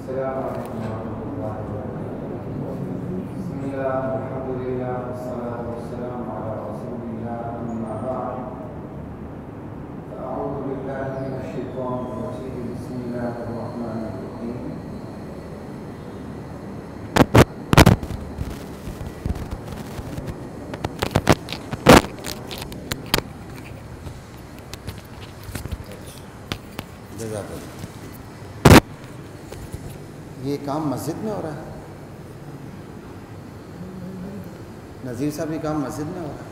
السلام علیکم ورحمۃ اللہ وبرکاتہ۔ بسم اللہ الحمد للہ والصلاة والسلام علی رسول اللہ اما بعد فاعوذ باللہ من الشیطان الرجیم بسم اللہ الرحمن الرحیم۔ یہ کام مسجد میں ہو رہا ہے؟ نذیر صاحب یہ کام مسجد میں ہو رہا ہے؟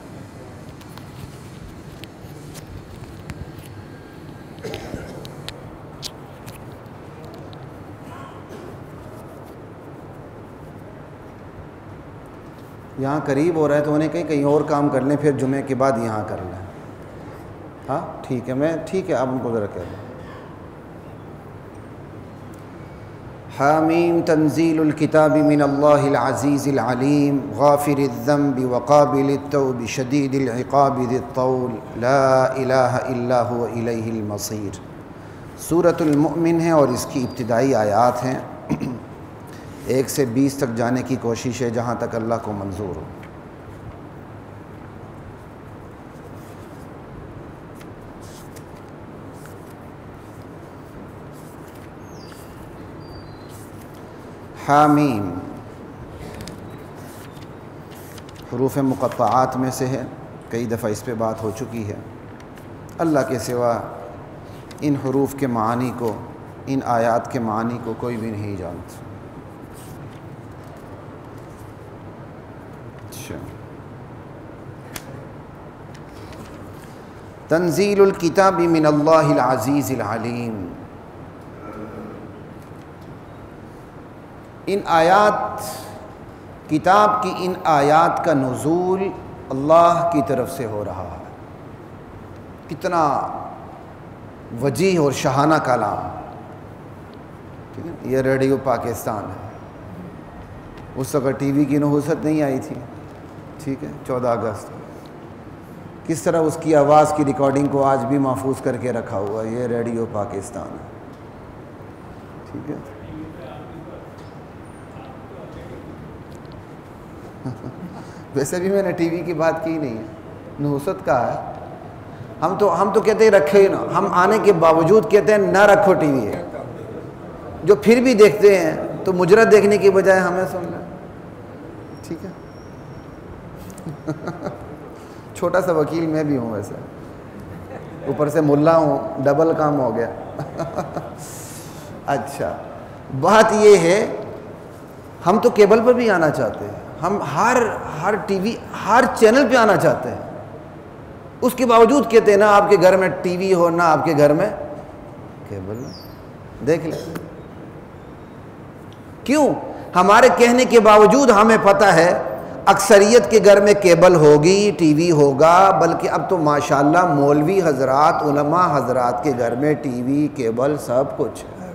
یہاں قریب ہو رہا ہے تو انہیں کہیں اور کام کر لیں، پھر جمعے کے بعد یہاں کر لیں۔ ہاں ٹھیک ہے، ٹھیک ہے، آپ ان کو ذرا کہہ دیں۔ حامیم تنزیل الکتاب من اللہ العزیز العلیم غافر الذنب وقابل التوب شدید العقاب ذی الطول لا الہ الا هو الیہ المصیر۔ سورۃ المؤمن ہے اور اس کی ابتدائی آیات ہیں۔ 1 سے 20 تک جانے کی کوشش ہے جہاں تک اللہ کو منظور ہو۔ حامیم حروف مقطعات میں سے ہے، کئی دفعہ اس پہ بات ہو چکی ہے۔ اللہ کے سوا ان حروف کے معانی کو، ان آیات کے معانی کو کوئی بھی نہیں جانتا۔ اچھا، تنزیل الکتاب من اللہ العزیز العلیم۔ ان آیات، کتاب کی ان آیات کا نزول اللہ کی طرف سے ہو رہا ہے۔ کتنا وجیح اور شاہانہ کلام، ٹھیک ہے۔ یہ ریڈیو پاکستان ہے، اس وقت ٹی وی کی نحوست نہیں آئی تھی، ٹھیک ہے، 14 اگست۔ کس طرح اس کی آواز کی ریکارڈنگ کو آج بھی محفوظ کر کے رکھا ہوا ہے، یہ ریڈیو پاکستان ہے، ٹھیک ہے۔ ویسے بھی میں نے ٹی وی کی بات کی نہیں ہے، نحوست کا ہے۔ ہم تو کہتے ہیں رکھے ہی نہ، ہم آنے کے باوجود کہتے ہیں نہ رکھو ٹی وی ہے، جو پھر بھی دیکھتے ہیں تو مجرد دیکھنے کی بجائے ہمیں سننا، ٹھیک ہے۔ چھوٹا سا وکیل میں بھی ہوں، ویسے اوپر سے ملا ہوں، ڈبل کام ہو گیا۔ اچھا، بات یہ ہے ہم تو کیبل پر بھی آنا چاہتے ہیں، ہم ہر ٹی وی، ہر چینل پہ آنا چاہتے ہیں، اس کے باوجود کہتے ہیں نہ آپ کے گھر میں ٹی وی ہو، نہ آپ کے گھر میں کیبل ہو۔ دیکھ لیں کیوں؟ ہمارے کہنے کے باوجود ہمیں پتہ ہے اکثریت کے گھر میں کیبل ہوگی، ٹی وی ہوگا، بلکہ اب تو ماشاءاللہ مولوی حضرات، علماء حضرات کے گھر میں ٹی وی، کیبل سب کچھ ہے۔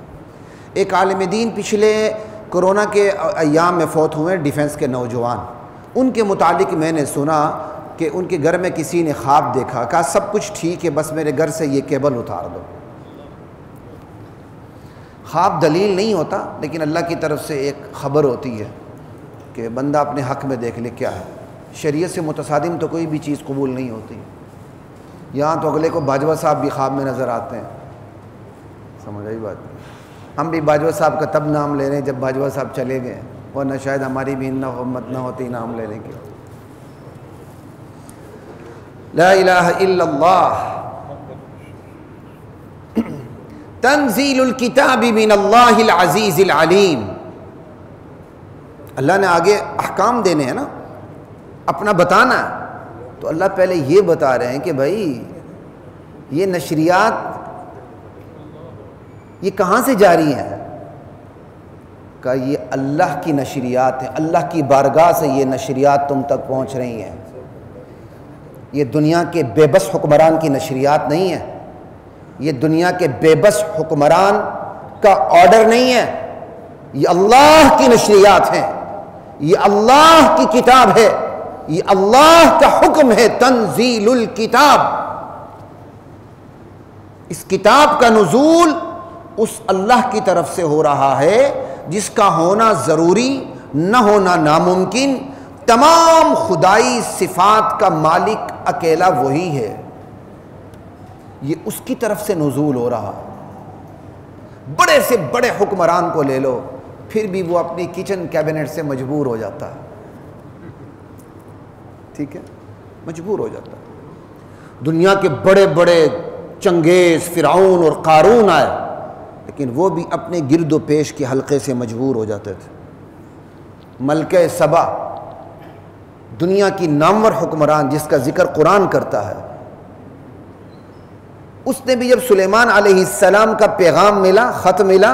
ایک عالم دین پچھلے کورونا کے ایام میں فوت ہوئے، ڈیفنس کے نوجوان، ان کے متعلق میں نے سنا کہ ان کے گھر میں کسی نے خواب دیکھا، کہا سب کچھ ٹھیک ہے، بس میرے گھر سے یہ کیبل اتار دو۔ خواب دلیل نہیں ہوتا، لیکن اللہ کی طرف سے ایک خبر ہوتی ہے کہ بندہ اپنے حق میں دیکھ لے کیا ہے۔ شریعت سے متصادم تو کوئی بھی چیز قبول نہیں ہوتی۔ یہاں تو اگلے کو باجوہ صاحب بھی خواب میں نظر آتے ہیں، سمجھ آئی بات؟ ہم بھی باجوہ صاحب کا تب نام لے رہے ہیں جب باجوہ صاحب چلے گئے، ورنہ شاید ہماری بھی ہمت نہ ہوتی نام لینے کی۔ لا الہ الا اللہ۔ تنزیل الکتاب من اللہ العزیز العلیم۔ اللہ نے آگے احکام دینے ہیں نا، اپنا بتانا ہے، تو اللہ پہلے یہ بتا رہے ہیں کہ بھائی یہ نشریات یہ کہاں سے جاری ہیں؟ کہ یہ اللہ کی نشریات ہیں، اللہ کی بارگاہ سے یہ نشریات تم تک پہنچ رہی ہیں۔ یہ دنیا کے بے بس حکمران کی نشریات نہیں ہیں، یہ دنیا کے بے بس حکمران کا آرڈر نہیں ہے، یہ اللہ کی نشریات ہیں، یہ اللہ کی کتاب ہے، یہ اللہ کا حکم ہے۔ تنزیل الکتاب، اس کتاب کا نزول اس اللہ کی طرف سے ہو رہا ہے جس کا ہونا ضروری نہ ہونا ناممکن، تمام خدائی صفات کا مالک اکیلا وہی ہے، یہ اس کی طرف سے نزول ہو رہا۔ بڑے سے بڑے حکمران کو لے لو، پھر بھی وہ اپنی کچن کیبنٹ سے مجبور ہو جاتا ہے، ٹھیک ہے، مجبور ہو جاتا ہے۔ دنیا کے بڑے بڑے چنگیز، فرعون اور قارون آئے، لیکن وہ بھی اپنے گرد و پیش کے حلقے سے مجبور ہو جاتے تھے۔ ملکہ سبا، دنیا کی نامور حکمران جس کا ذکر قرآن کرتا ہے، اس نے بھی جب سلیمان علیہ السلام کا پیغام ملا، خط ملا،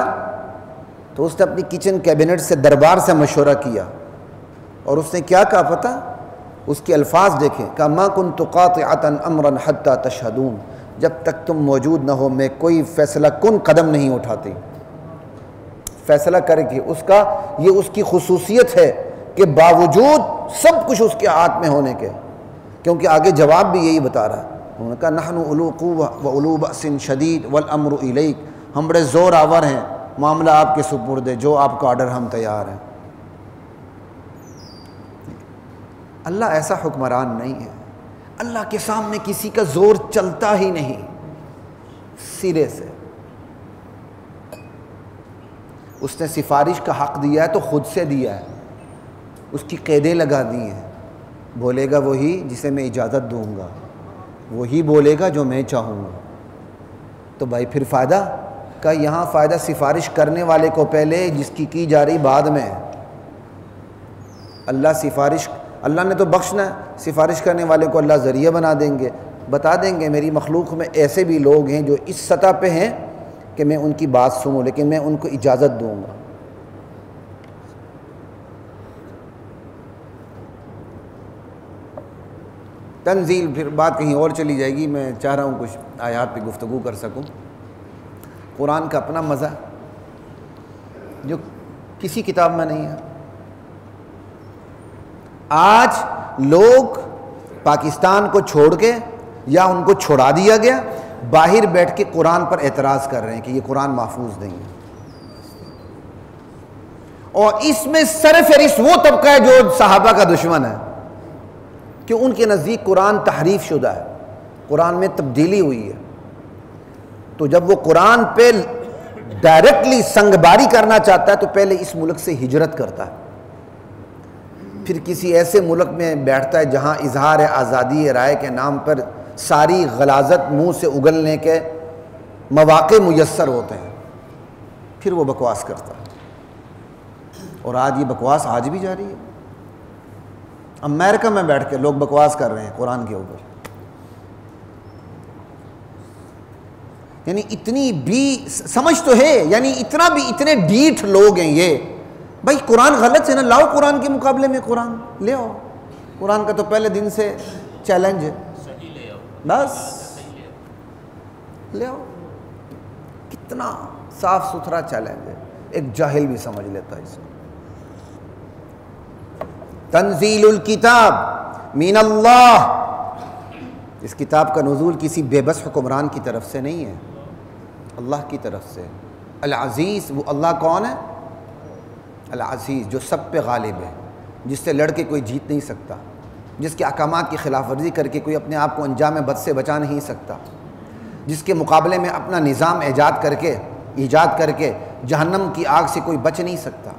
تو اس نے اپنی کچن کیبنٹ سے، دربار سے مشورہ کیا، اور اس نے کیا کہا پتہ؟ اس کے الفاظ دیکھیں، کہ ما کنت قاطعۃ امرا حتی تشہدون، جب تک تم موجود نہ ہو میں کوئی فیصلہ کن قدم نہیں اٹھاتی، فیصلہ کر کے۔ اس کا یہ اس کی خصوصیت ہے کہ باوجود سب کچھ اس کے ہاتھ میں ہونے کے، کیونکہ آگے جواب بھی یہی بتا رہا ہے، انہوں نے کہا نحن اولو قوہ و اولو بأس شدید والامر الیک، ہم بڑے زور آور ہیں، معاملہ آپ کے سپرد ہے، جو آپ کا آرڈر ہم تیار ہیں۔ اللہ ایسا حکمران نہیں ہے، اللہ کے سامنے کسی کا زور چلتا ہی نہیں سرے سے۔ اس نے سفارش کا حق دیا ہے تو خود سے دیا ہے، اس کی قیدیں لگا دی ہیں، بولے گا وہی جسے میں اجازت دوں گا، وہی بولے گا جو میں چاہوں گا۔ تو بھائی پھر فائدہ کا یہاں فائدہ سفارش کرنے والے کو پہلے، جس کی جا رہی بعد میں۔ اللہ نے تو بخشنا ہے، سفارش کرنے والے کو اللہ ذریعہ بنا دیں گے، بتا دیں گے میری مخلوق میں ایسے بھی لوگ ہیں جو اس سطح پہ ہیں کہ میں ان کی بات سنوں، لیکن میں ان کو اجازت دوں گا۔ تنزیل، پھر بات کہیں اور چلی جائے گی، میں چاہ رہا ہوں کچھ آیات پہ گفتگو کر سکوں۔ قرآن کا اپنا مزہ جو کسی کتاب میں نہیں ہے۔ آج لوگ پاکستان کو چھوڑ کے، یا ان کو چھوڑا دیا گیا، باہر بیٹھ کے قرآن پر اعتراض کر رہے ہیں کہ یہ قرآن محفوظ نہیں ہے، اور اس میں سرفہرست وہ طبقہ ہے جو صحابہ کا دشمن ہے، کہ ان کے نزدیک قرآن تحریف شدہ ہے، قرآن میں تبدیلی ہوئی ہے۔ تو جب وہ قرآن پہ ڈائریکٹلی سنگباری کرنا چاہتا ہے تو پہلے اس ملک سے ہجرت کرتا ہے، پھر کسی ایسے ملک میں بیٹھتا ہے جہاں اظہار آزادی رائے کے نام پر ساری غلاظت منہ سے اگلنے کے مواقع میسر ہوتے ہیں، پھر وہ بکواس کرتا ہے۔ اور آج یہ بکواس آج بھی جاری ہے۔ امریکہ میں بیٹھ کے لوگ بکواس کر رہے ہیں قرآن کے اوپر، یعنی اتنی بھی سمجھ تو ہے، یعنی اتنا بھی اتنے ڈیٹھ لوگ ہیں یہ، بھائی قرآن غلط ہے نا، لاؤ قرآن کے مقابلے میں قرآن لے آؤ، قرآن کا تو پہلے دن سے چیلنج ہے، بس لے آؤ۔ کتنا صاف ستھرا چیلنج ہے، ایک جاہل بھی سمجھ لیتا ہے اس کو۔ تنزیل الکتاب من اللہ، اس کتاب کا نزول کسی بے بس حکمران کی طرف سے نہیں ہے، اللہ کی طرف سے۔ العزیز، وہ اللہ کون ہے؟ العزیز، جو سب پہ غالب ہے، جس سے لڑ کے کوئی جیت نہیں سکتا، جس کے احکامات کی خلاف ورزی کر کے کوئی اپنے آپ کو انجام بد سے بچا نہیں سکتا، جس کے مقابلے میں اپنا نظام ایجاد کر کے جہنم کی آگ سے کوئی بچ نہیں سکتا۔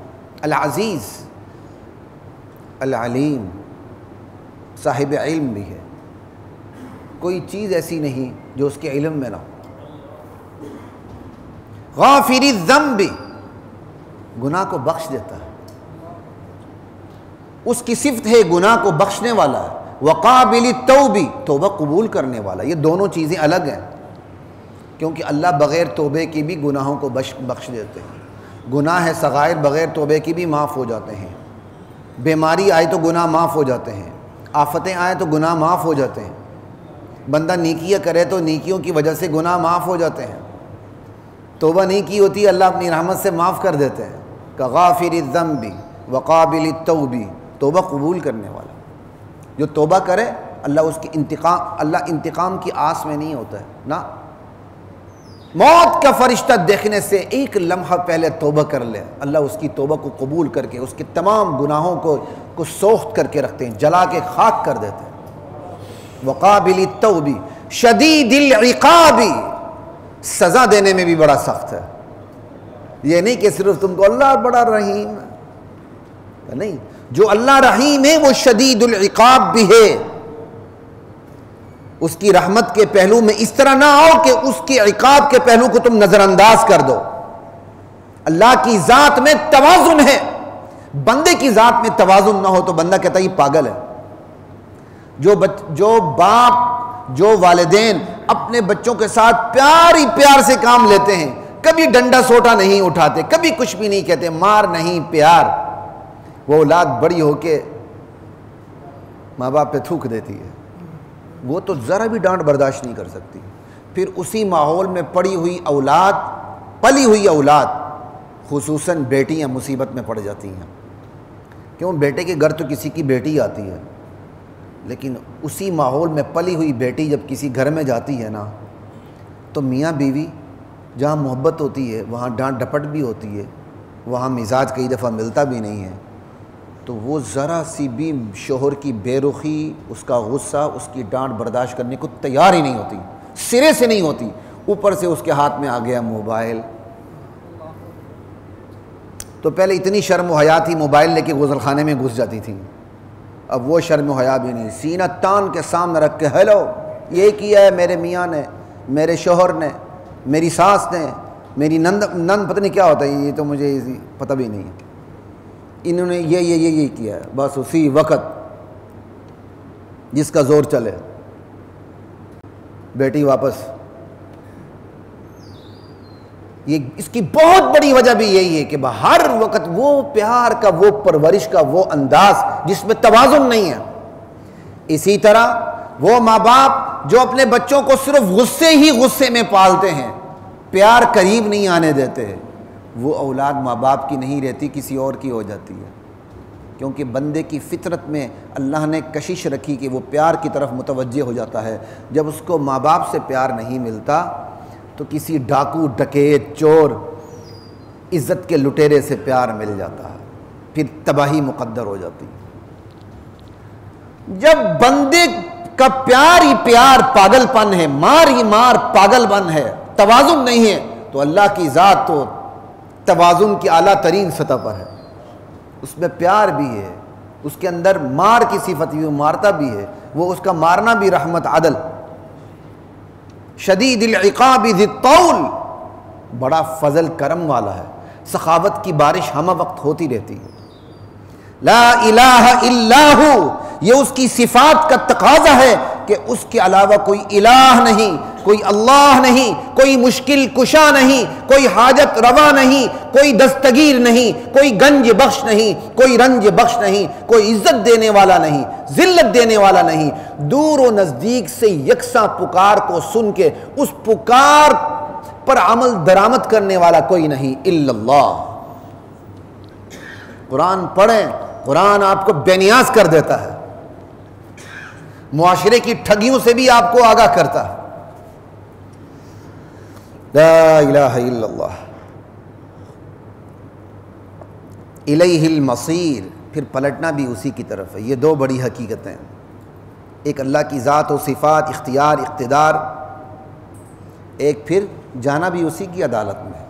العزیز، العلیم، صاحب علم بھی ہے، کوئی چیز ایسی نہیں جو اس کے علم میں نہ ہو۔ غافر الذنب، گناہ کو بخش دیتا ہے، اس کی صفت ہے گناہ کو بخشنے والا ہے۔ وقابل التوب، توبہ قبول کرنے والا۔ یہ دونوں چیزیں الگ ہیں، کیونکہ اللہ بغیر توبے کی بھی گناہوں کو بخش دیتے ہیں۔ گناہ صغائر بغیر توبے کی بھی معاف ہو جاتے ہیں، بیماری آئے تو گناہ معاف ہو جاتے ہیں، آفتیں آئیں تو گناہ معاف ہو جاتے ہیں، بندہ نیکیاں کرے تو نیکیوں کی وجہ سے گناہ معاف ہو جاتے ہیں، توبہ نہیں کی ہوتی اللہ اپنی رحمت سے معاف کر دیتے ہیں۔ کہ غافر الذنب وقابل التوب، توبہ قبول کرنے والا، جو توبہ کرے اللہ انتقام کی آس میں نہیں ہوتا ہے، نہ موت کا فرشتہ دیکھنے سے ایک لمحہ پہلے توبہ کر لے، اللہ اس کی توبہ کو قبول کر کے اس کے تمام گناہوں کو سوخت کر کے رکھتے ہیں، جلا کے خاک کر دیتے ہیں۔ وقابل التوب شدید العقاب، سزا دینے میں بھی بڑا سخت ہے۔ یہ نہیں کہ صرف تم کو اللہ بڑا رحیم ہے، نہیں، جو اللہ رحیم ہے وہ شدید العقاب بھی ہے۔ اس کی رحمت کے پہلو میں اس طرح نہ آؤ کہ اس کی عقاب کے پہلو کو تم نظر انداز کر دو۔ اللہ کی ذات میں توازن ہے، بندے کی ذات میں توازن نہ ہو تو بندہ کہتا ہے یہ پاگل ہے۔ جو باپ، جو والدین اپنے بچوں کے ساتھ پیار سے کام لیتے ہیں، کبھی ڈنڈا سوٹا نہیں اٹھاتے، کبھی کچھ بھی نہیں کہتے، مار نہیں پیار، وہ اولاد بڑی ہو کے ماں باپ پہ تھوک دیتی ہے، وہ تو ذرا بھی ڈانٹ برداشت نہیں کر سکتی۔ پھر اسی ماحول میں پلی ہوئی اولاد خصوصاً بیٹیاں مصیبت میں پڑ جاتی ہیں، کیوں؟ بیٹے کے گھر تو کسی کی بیٹی آتی ہے، لیکن اسی ماحول میں پلی ہوئی بیٹی جب کسی گھر میں جاتی ہے نا، تو میاں بیوی جہاں محبت ہوتی ہے وہاں ڈانٹ ڈپٹ بھی ہوتی ہے، وہاں مزاج کئی دفعہ ملتا بھی نہیں ہے، تو وہ ذرا سی بھی شوہر کی بے رخی، اس کا غصہ، اس کی ڈانٹ برداشت کرنے کو تیار ہی نہیں ہوتی، سرے سے نہیں ہوتی۔ اوپر سے اس کے ہاتھ میں آ گیا موبائل، تو پہلے اتنی شرم و حیا تھی، موبائل لے کے غسل خانے میں گھس جاتی تھی، اب وہ شرم و حیا بھی نہیں، سینہ تان کے سامنے رکھ کے ہیلو یہ کیا ہے میرے میاں نے، میرے شوہر نے، میری ساس نے، میری نند پتہ نہیں کیا ہوتا ہے، یہ تو مجھے پتہ بھی نہیں ہے، انہوں نے یہ کیا ہے، بس اسی وقت جس کا زور چلے بیٹی واپس۔ یہ اس کی بہت بڑی وجہ بھی یہی ہے کہ ہر وقت وہ پیار کا، وہ پرورش کا وہ انداز جس میں توازن نہیں ہے۔ اسی طرح وہ ماں باپ جو اپنے بچوں کو صرف غصے میں پالتے ہیں، پیار قریب نہیں آنے دیتے، وہ اولاد ماں باپ کی نہیں رہتی، کسی اور کی ہو جاتی ہے، کیونکہ بندے کی فطرت میں اللہ نے کشش رکھی کہ وہ پیار کی طرف متوجہ ہو جاتا ہے۔ جب اس کو ماں باپ سے پیار نہیں ملتا تو کسی ڈاکو، ڈکیت، چور، عزت کے لٹیرے سے پیار مل جاتا ہے، پھر تباہی مقدر ہو جاتی ہے۔ جب بندے کا پیار ہی پیار پاگل پن ہے، مار ہی مار پاگل پن ہے، توازن نہیں ہے، تو اللہ کی ذات تو توازن کی اعلیٰ ترین سطح پر ہے، اس میں پیار بھی ہے، اس کے اندر مار کی صفت بھی، وہ مارتا بھی ہے، وہ اس کا مارنا بھی رحمت عدل۔ شدید العقاب ذی الطول، بڑا فضل کرم والا ہے، سخاوت کی بارش ہمہ وقت ہوتی رہتی ہے۔ لا الہ الا ہو، یہ اس کی صفات کا تقاضا ہے کہ اس کے علاوہ کوئی الہ نہیں، کوئی اللہ نہیں، کوئی مشکل کشا نہیں، کوئی حاجت روا نہیں، کوئی دستگیر نہیں، کوئی گنج بخش نہیں، کوئی رنج بخش نہیں، کوئی عزت دینے والا نہیں، ذلت دینے والا نہیں، دور و نزدیک سے یکساں پکار کو سن کے اس پکار پر عمل درآمد کرنے والا کوئی نہیں الا اللہ۔ قرآن پڑھیں، قرآن آپ کو بے نیاز کر دیتا ہے، معاشرے کی ٹھگیوں سے بھی آپ کو آگاہ کرتا ہے۔ لا الہ الا اللہ، الیہ المصیر، پھر پلٹنا بھی اسی کی طرف ہے۔ یہ دو بڑی حقیقتیں، ایک اللہ کی ذات و صفات، اختیار، اقتدار، ایک پھر جانا بھی اسی کی عدالت میں،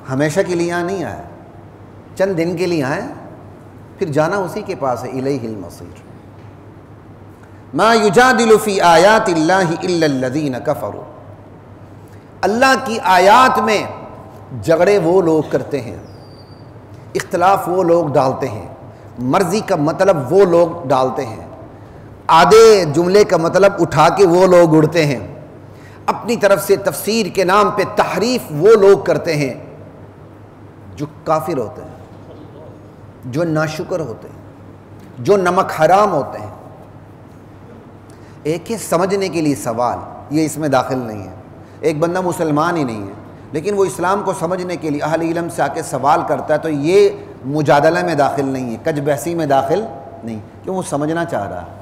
ہمیشہ کے لیے یہاں نہیں آئے، چند دن کے لیے آئے، پھر جانا اسی کے پاس ہے، الیہ المصیر۔ ما یجادل فی آیات اللہ الا الذین کفروا، اللہ کی آیات میں جھگڑے وہ لوگ کرتے ہیں، اختلاف وہ لوگ ڈالتے ہیں، مرضی کا مطلب وہ لوگ ڈالتے ہیں، آدھے جملے کا مطلب اٹھا کے وہ لوگ اڑتے ہیں، اپنی طرف سے تفسیر کے نام پہ تحریف وہ لوگ کرتے ہیں جو کافر ہوتے ہیں، جو ناشکر ہوتے ہیں، جو نمک حرام ہوتے ہیں۔ ایک ہے سمجھنے کے لیے سوال، یہ اس میں داخل نہیں ہے، ایک بندہ مسلمان ہی نہیں ہے لیکن وہ اسلام کو سمجھنے کے لیے اہل علم سے آ کے سوال کرتا ہے، تو یہ مجادلہ میں داخل نہیں ہے، کج بحثی میں داخل نہیں، کیوں؟ وہ سمجھنا چاہ رہا ہے۔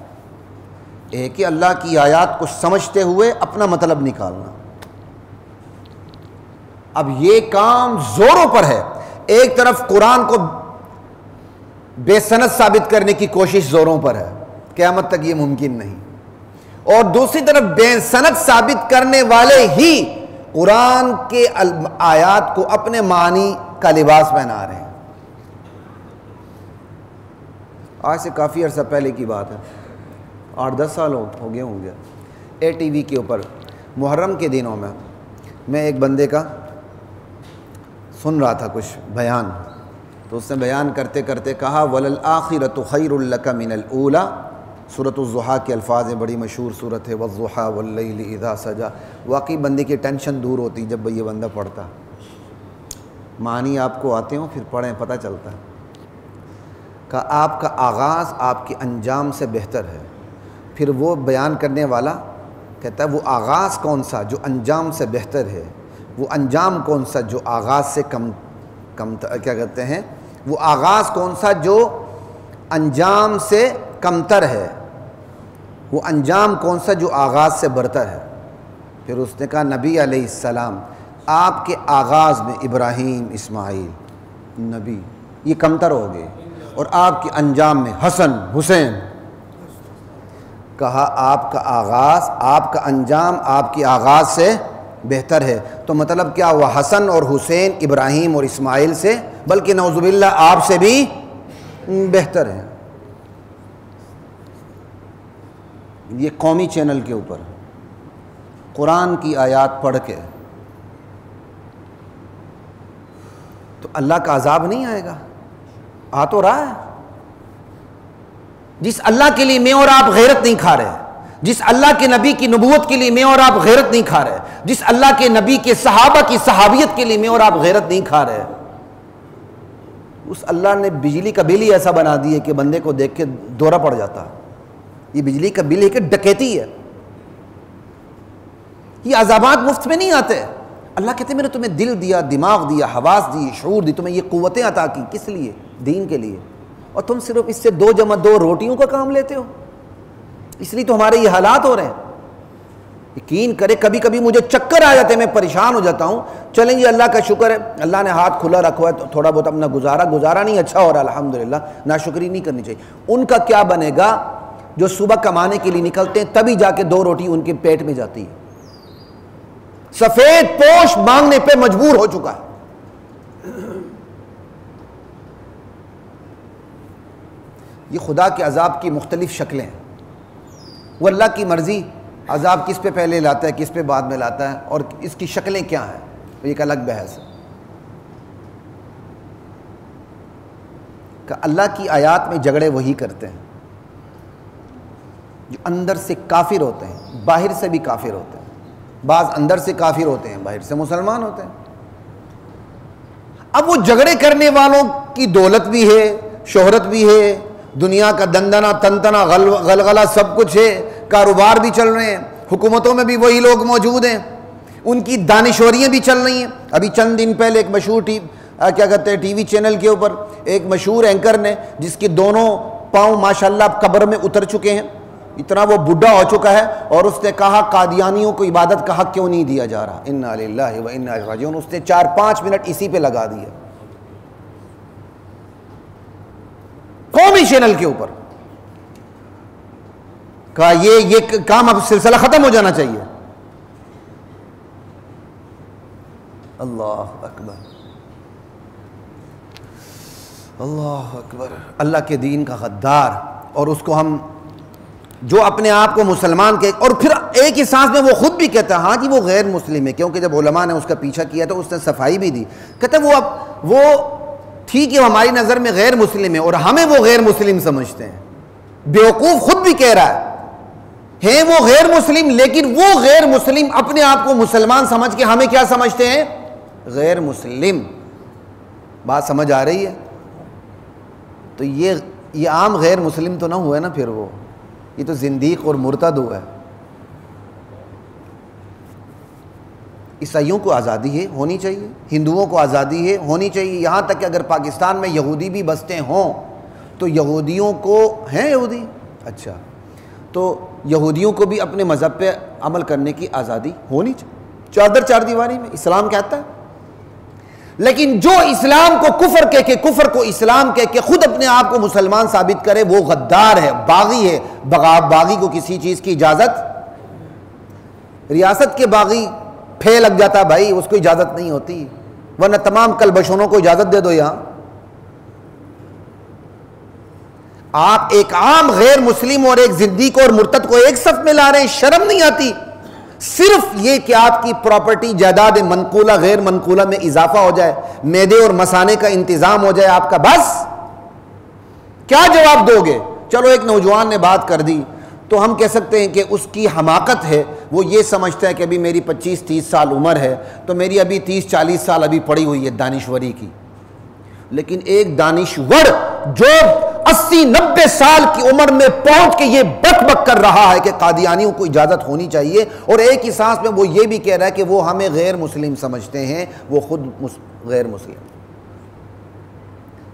ایک ہی اللہ کی آیات کو سمجھتے ہوئے اپنا مطلب نکالنا، اب یہ کام زوروں پر ہے. ایک طرف قرآن کو بے سند ثابت کرنے کی کوشش زوروں پر ہے، قیامت تک یہ ممکن نہیں، اور دوسری طرف بے سند ثابت کرنے والے ہی قرآن کے آیات کو اپنے معنی کا لباس پہنا رہے ہیں. آج سے کافی عرصہ پہلے کی بات ہے، 8-10 سال ہو گئے ہوں گے. اے ٹی وی کے اوپر محرم کے دنوں میں ایک بندے کا سن رہا تھا کچھ بیان، تو اس نے بیان کرتے کرتے کہا وَلَلْآخِرَةُ خَيْرٌ لَكَ مِنَ الْأُولَى. سورۃ الضحیٰ کے الفاظ ہیں، بڑی مشہور سورت ہے، وَالضُّحَىٰ وَاللَّيْلِ اِذَا سَجَىٰ. واقعی بندے کی ٹینشن دور ہوتی جب یہ بندہ پڑھتا، معنی آپ کو آتے ہوں پھر پڑھیں پتہ چلتا ہے. کہ آپ کا آغاز آپ کے انجام سے بہتر ہے. پھر وہ بیان کرنے والا کہتا ہے وہ آغاز کون سا جو انجام سے بہتر ہے، وہ انجام کون سا جو آغاز سے کم کیا کہتے ہیں، وہ آغاز کون سا جو انجام سے کمتر ہے، وہ انجام کون سا جو آغاز سے برتر ہے. پھر اس نے کہا نبی علیہ السلام، آپ کے آغاز میں ابراہیم اسماعیل نبی یہ کمتر ہو گئے، اور آپ کے انجام میں حسن حسین. کہا آپ کا آغاز، آپ کا انجام آپ کے آغاز سے بہتر ہے. تو مطلب کیا ہوا؟ حسن اور حسین ابراہیم اور اسماعیل سے، بلکہ نعوذ باللہ آپ سے بھی بہتر ہے. یہ قومی چینل کے اوپر قرآن کی آیات پڑھ کے تو اللہ کا عذاب نہیں آئے گا؟ آ تو رہا ہے. جس اللہ کے لیے میں اور آپ غیرت نہیں کھا رہے، جس اللہ کے نبی کی نبوت کے لیے میں اور آپ غیرت نہیں کھا رہے، جس اللہ کے نبی کے صحابہ کی صحابیت کے لیے میں اور آپ غیرت نہیں کھا رہے، اس اللہ نے بجلی کا بل ہی ایسا بنا دیا کہ بندے کو دیکھ کے دورہ پڑ جاتا. یہ بجلی کا بل ہے کہ ڈکیتی ہے. یہ عذابات مفت میں نہیں آتے. اللہ کہتے ہیں میں نے تمہیں دل دیا، دماغ دیا، حواس دی، شعور دی، تمہیں یہ قوتیں عطا کی، کس لیے؟ دین کے لیے. اور تم صرف اس سے 2 × 2 روٹیوں کا کام لیتے ہو. اس لیے تو ہمارے یہ حالات ہو رہے ہیں. یقین کرے کبھی کبھی مجھے چکر آ جاتے ہیں، میں پریشان ہو جاتا ہوں. چلیں جی اللہ کا شکر ہے، اللہ نے ہاتھ کھلا رکھا ہے تو تھوڑا بہت اپنا گزارا نہیں اچھا ہو رہا الحمدللہ، ناشکری نہیں کرنی چاہیے. ان کا کیا بنے گا جو صبح کمانے کے لیے نکلتے ہیں تبھی جا کے 2 روٹی ان کے پیٹ میں جاتی ہے. سفید پوش مانگنے پہ مجبور ہو چکا ہے. یہ خدا کے عذاب کی مختلف شکلیں ہیں. وہ اللہ کی مرضی عذاب کس پہ پہلے لاتا ہے، کس پہ بعد میں لاتا ہے، اور اس کی شکلیں کیا ہیں، ایک الگ بحث ہے. کہ اللہ کی آیات میں جھگڑے وہی کرتے ہیں جو اندر سے کافر ہوتے ہیں، باہر سے بھی کافر ہوتے ہیں. بعض اندر سے کافر ہوتے ہیں، باہر سے مسلمان ہوتے ہیں. اب وہ جھگڑے کرنے والوں کی دولت بھی ہے، شہرت بھی ہے، دنیا کا دندنا تنتنا غلغلہ سب کچھ ہے، کاروبار بھی چل رہے ہیں، حکومتوں میں بھی وہی لوگ موجود ہیں، ان کی دانشوریاں بھی چل رہی ہیں. ابھی چند دن پہلے ایک مشہور ٹی وی چینل کے اوپر ایک مشہور اینکر نے، جس کے دونوں پاؤں ماشاءاللہ قبر میں اتر چکے ہیں، اتنا وہ بڈھا ہو چکا ہے، اور اس نے کہا قادیانیوں کو عبادت کا حق کیوں نہیں دیا جا رہا. انا للہ و انا الیہ راجعون. اس نے 4-5 منٹ اسی پہ لگا دیے قومی چینل کے اوپر. کہا یہ کام اب سلسلہ ختم ہو جانا چاہیے. اللہ اکبر، اللہ اکبر. اللہ کے دین کا غدار. اور اس کو ہم جو اپنے آپ کو مسلمان کے، اور پھر ایک ہی سانس میں وہ خود بھی کہتا ہے ہاں جی وہ غیر مسلم ہے، کیونکہ جب علماء نے اس کا پیچھا کیا تو اس نے صفائی بھی دی. کہتا ہے وہ ٹھیک ہے ہماری نظر میں غیر مسلم ہے اور ہمیں وہ غیر مسلم سمجھتے ہیں. بیوقوف خود بھی کہہ رہا ہے وہ غیر مسلم، لیکن وہ غیر مسلم اپنے آپ کو مسلمان سمجھ کے ہمیں کیا سمجھتے ہیں؟ غیر مسلم. بات سمجھ آ رہی ہے؟ تو یہ عام غیر مسلم تو نہ ہوا نا، پھر یہ تو زندیق اور مرتد ہوا ہے. عیسائیوں کو آزادی ہے، ہونی چاہیے، ہندوؤں کو آزادی ہے، ہونی چاہیے. یہاں تک کہ اگر پاکستان میں یہودی بھی بستے ہوں تو یہودیوں کو ہیں یہودی، اچھا تو یہودیوں کو بھی اپنے مذہب پہ عمل کرنے کی آزادی ہونی چاہیے. چادر چار دیواری میں اسلام کہتا ہے لیکن جو اسلام کو کفر کہہ کے کفر کو اسلام کہہ کے خود اپنے آپ کو مسلمان ثابت کرے وہ غدار ہے، باغی ہے۔ باغی کو کسی چیز کی اجازت، ریاست کے باغی پھے لگ جاتا بھائی، اس کو اجازت نہیں ہوتی، ورنہ تمام کلبشونوں کو اجازت دے دو یہاں۔ آپ ایک عام غیر مسلم اور ایک زندیق اور مرتد کو ایک صف میں لا رہے ہیں، شرم نہیں آتی؟ صرف یہ کہ آپ کی پراپرٹی جائیداد منقولہ غیر منقولہ میں اضافہ ہو جائے، میدے اور مثانے کا انتظام ہو جائے آپ کا، بس کیا جواب دو گے؟ چلو ایک نوجوان نے بات کر دی تو ہم کہہ سکتے ہیں کہ اس کی حماقت ہے، وہ یہ سمجھتا ہے کہ ابھی میری 25-30 سال عمر ہے تو میری ابھی 30-40 سال ابھی پڑی ہوئی ہے دانشوری کی۔ لیکن ایک دانشور جو 80-90 سال کی عمر میں پہنچ کے یہ بک بک کر رہا ہے کہ قادیانیوں کو اجازت ہونی چاہیے، اور ایک ہی سانس میں وہ یہ بھی کہہ رہا ہے کہ وہ ہمیں غیر مسلم سمجھتے ہیں، وہ خود غیر مسلم،